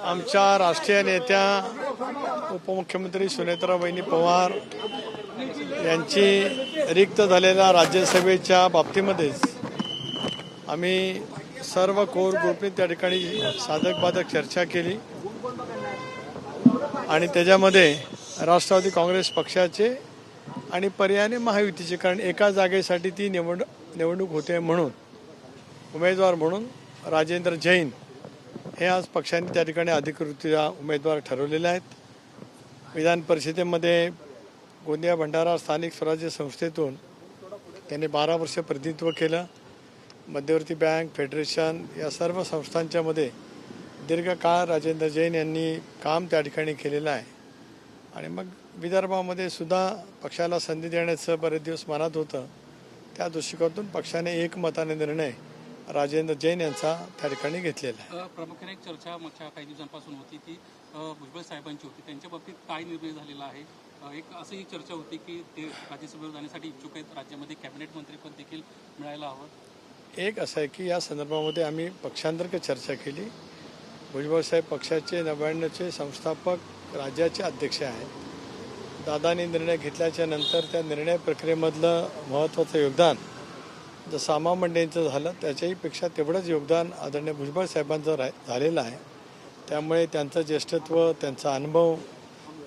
आमच्या राष्ट्रीय नेत्या उपमुख्यमंत्री सुनेत्राबाई पवार यांची रिक्त झालेल्या राज्यसभेच्या बाबतीमध्येच आम्ही सर्व कोर ग्रुपने त्या ठिकाणी साधक बाधक चर्चा केली आणि त्याच्यामध्ये राष्ट्रवादी काँग्रेस पक्षाचे आणि पर्यायाने महायुतीचे, कारण एका जागेसाठी ती निवडणूक होते म्हणून उमेदवार म्हणून राजेंद्र जैन हे आज पक्षाने त्या ठिकाणी अधिकृतरित्या उमेदवार ठरवलेले आहेत. विधान परिषदेमध्ये गोंदिया भंडारा स्थानिक स्वराज्य संस्थेतून त्यांनी 12 वर्ष प्रतिनिधित्व केलं. मध्यवर्ती बँक, फेडरेशन या सर्व संस्थांच्यामध्ये दीर्घकाळ राजेंद्र जैन यांनी काम त्या ठिकाणी केलेलं आहे. आणि मग विदर्भामध्ये सुद्धा पक्षाला संधी देण्याचं बरेच दिवस मनात होतं. त्या दृष्टिकोनातून पक्षाने एकमताने निर्णय राजेंद्र जैन यांचा त्या ठिकाणी घेतलेला आहे. प्रामुख्याने एक चर्चा मागच्या काही दिवसांपासून होती ती भुजबळ साहेबांची होती. त्यांच्या बाबतीत काय निर्णय झालेला आहे? एक असंही चर्चा होती की ते राज्यसभेवर जाण्यासाठी इच्छुक आहेत, राज्यामध्ये कॅबिनेट मंत्रीपद देखील मिळायला हवं. एक असं आहे की या संदर्भामध्ये आम्ही पक्षांतर्गत चर्चा केली. भुजबळ साहेब पक्षाचे 99चे संस्थापक राज्याचे अध्यक्ष आहेत. दादांनी निर्णय घेतल्याच्या नंतर त्या निर्णय प्रक्रियेमधलं महत्त्वाचं योगदान जसं आमा मंडेंचं झालं त्याच्याही पेक्षा तेवढंच योगदान आदरणीय भुजबळ साहेबांचं झालेलं आहे. त्यामुळे त्यांचं ज्येष्ठत्व, त्यांचा अनुभव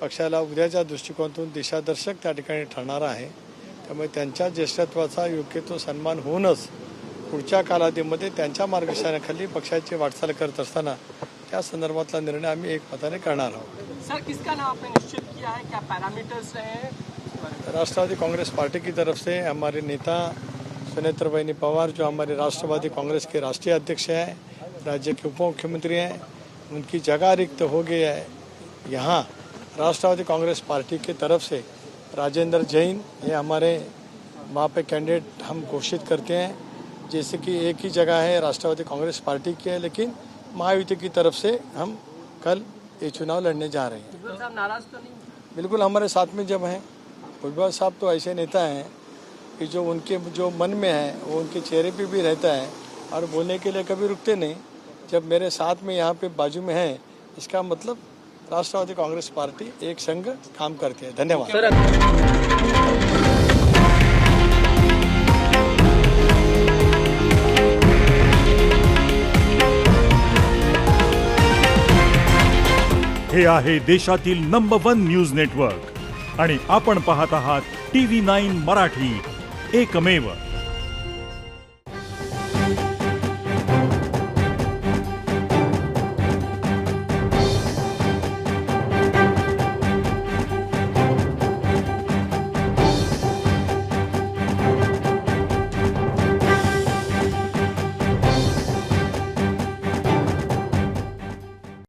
पक्षाला उद्याच्या दृष्टिकोनातून दिशादर्शक त्या ठिकाणी ठरणार आहे. त्यामुळे त्यांच्या ज्येष्ठत्वाचा योग्य तो सन्मान होऊनच पुढच्या कालावधीमध्ये त्यांच्या मार्गदर्शनाखाली पक्षाची वाटचाल करत असताना त्या संदर्भातला निर्णय आम्ही एकमताने करणार आहोत. सर, किसका नाम आपने निश्चित किया है? क्या पैरामीटर्स हैं? राष्ट्रवादी कांग्रेस पार्टी की तरफ से हमारे नेता सुनेत्राबाई पवार जो हमारे राष्ट्रवादी कांग्रेस के राष्ट्रीय अध्यक्ष हैं, राज्य के उप मुख्यमंत्री हैं, उनकी जगह रिक्त हो गई है. यहाँ राष्ट्रवादी कांग्रेस पार्टी की तरफ से राजेंद्र जैन ये हमारे वहाँ पे कैंडिडेट हम घोषित करते हैं. जैसे कि एक ही जगह है राष्ट्रवादी कांग्रेस पार्टी की है, लेकिन महायुति की तरफ से हम कल ये चुनाव लड़ने जा रहे हैं. भुजबल साहब नाराज तो नहीं? बिल्कुल हमारे साथ में जब हैं. भुजबल साहब तो ऐसे नेता हैं कि जो उनके जो मन में है वो उनके चेहरे पे भी रहता है और बोलने के लिए कभी रुकते नहीं. जब मेरे साथ में यहाँ पे बाजू में हैं, इसका मतलब राष्ट्रवादी कांग्रेस पार्टी एक संग काम करती है. धन्यवाद. हे आहे देशातील नंबर 1 न्यूज नेटवर्क आणि आपण पाहत आहात TV9 मराठी, एकमेव.